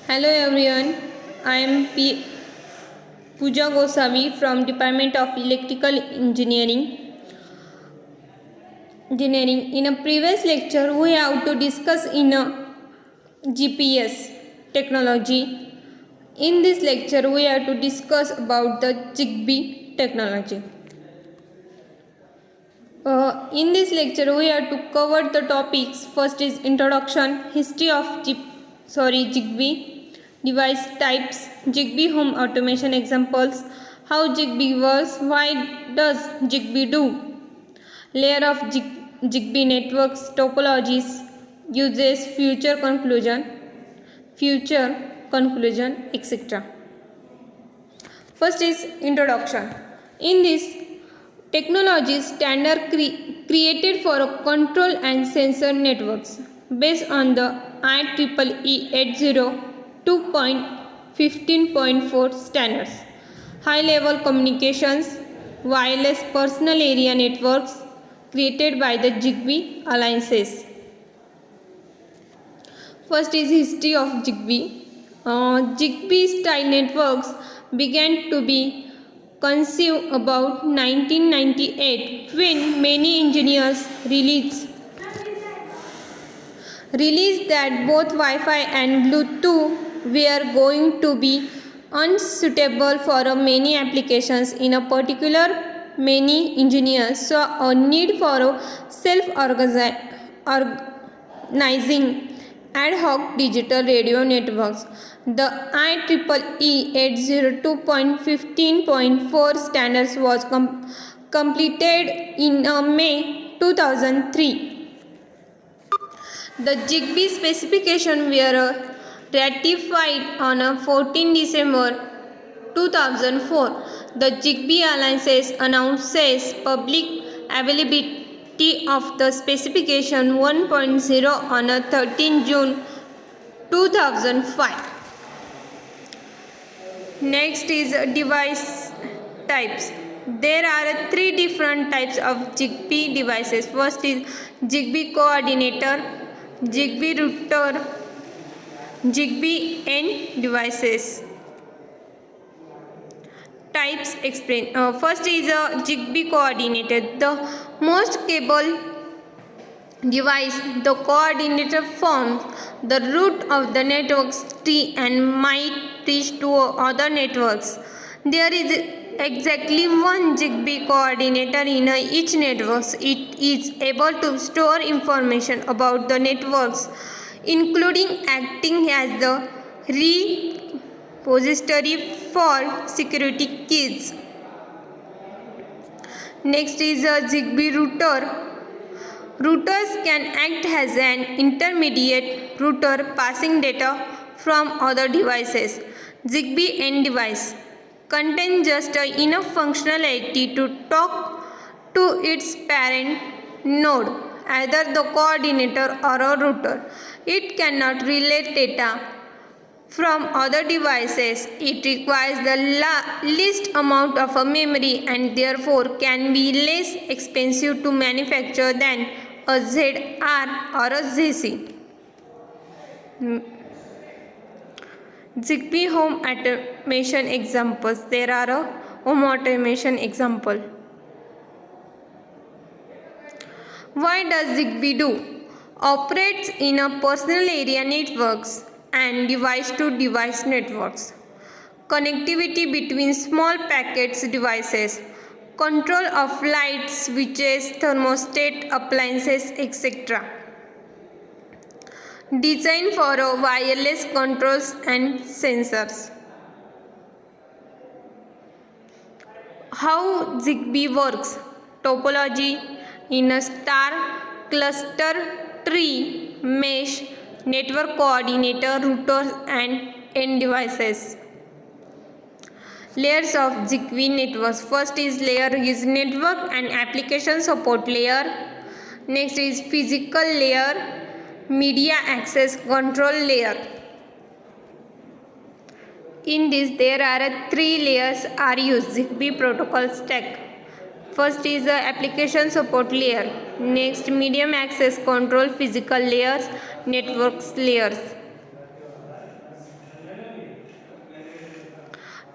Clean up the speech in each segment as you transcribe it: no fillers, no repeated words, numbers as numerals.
Hello everyone, I am Pooja Goswami from Department of Electrical Engineering. In a previous lecture, we have to discuss in a GPS technology. In this lecture, we have to discuss about the Zigbee technology. In this lecture, we have to cover the topics. First is introduction, history of Zigbee, device types, Zigbee home automation examples, how Zigbee works, why does Zigbee do, layer of Zigbee networks, topologies, uses, future conclusion, etc. First is introduction. In this technology standard created for control and sensor networks based on the IEEE 802.15.4 standards. High level communications, wireless personal area networks created by the Zigbee alliances. First is history of Zigbee. Zigbee style networks began to be conceived about 1998 when many engineers released that both Wi-Fi and Bluetooth were going to be unsuitable for many applications. In a particular, many engineers saw a need for self-organizing ad hoc digital radio networks. The IEEE 802.15.4 standards was completed in May 2003. The Zigbee specifications were ratified on 14 December 2004. The Zigbee Alliance announces public availability of the specification 1.0 on 13 June 2005. Next is device types. There are three different types of Zigbee devices. First is Zigbee coordinator, Zigbee router, Zigbee end devices. Types explain. First is a Zigbee coordinator, the most capable device. The coordinator forms the root of the network's tree and might reach to other networks. There is exactly one Zigbee coordinator in each network. It is able to store information about the networks, including acting as the repository for security keys. Next is a Zigbee router. Routers can act as an intermediate router passing data from other devices. Zigbee end device contains just enough functionality to talk to its parent node, either the coordinator or a router. It cannot relay data from other devices. It requires the least amount of memory and therefore can be less expensive to manufacture than a ZR or a ZC. Zigbee home automation examples. There are a home automation example. Why does Zigbee do? Operates in a personal area networks and device-to-device networks. Connectivity between small packets devices. Control of lights, switches, thermostat, appliances, etc. Design for wireless controls and sensors. How Zigbee works. Topology in a star, cluster, tree, mesh, network coordinator, routers and end devices. Layers of Zigbee networks. First is layer is network and application support layer. Next is physical layer, media access control layer. In this there are three layers are used. Zigbee protocol stack. First is the application support layer. Next medium access control, physical layers, networks layers.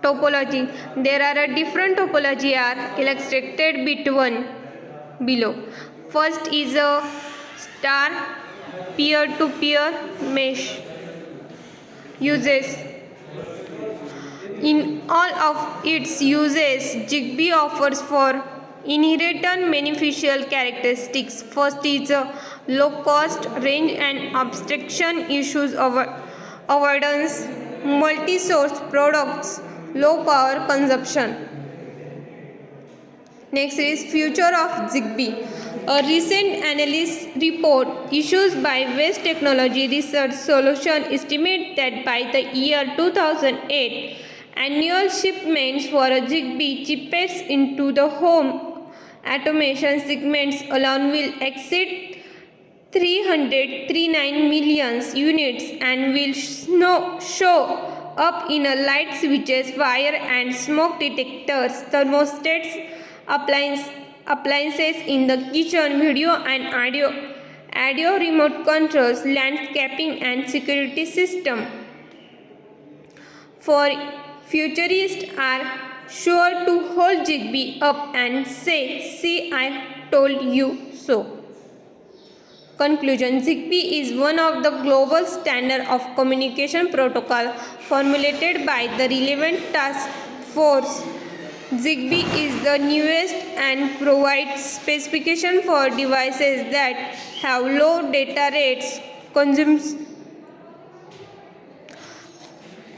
Topology. There are a different topology are illustrated below. First is a star peer-to-peer mesh uses. In all of its uses, Zigbee offers four inherent beneficial characteristics. First is low cost, range and abstraction issues avoidance, multi-source products, low power consumption. Next is future of Zigbee. A recent analysis report issued by West Technology Research Solution estimates that by the year 2008, annual shipments for a Zigbee chipsets into the home automation segments alone will exceed 339 million units and will show up in a light switches, fire and smoke detectors, thermostats, appliances in the kitchen, video and audio remote controls, landscaping and security system. For futurists are sure to hold Zigbee up and say, "See, I told you so." Conclusion. Zigbee is one of the global standard of communication protocol formulated by the relevant task force. Zigbee is the newest and provides specification for devices that have low data rates,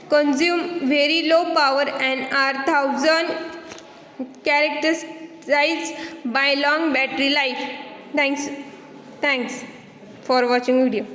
consume very low power and are characterized by long battery life. Thanks for watching video.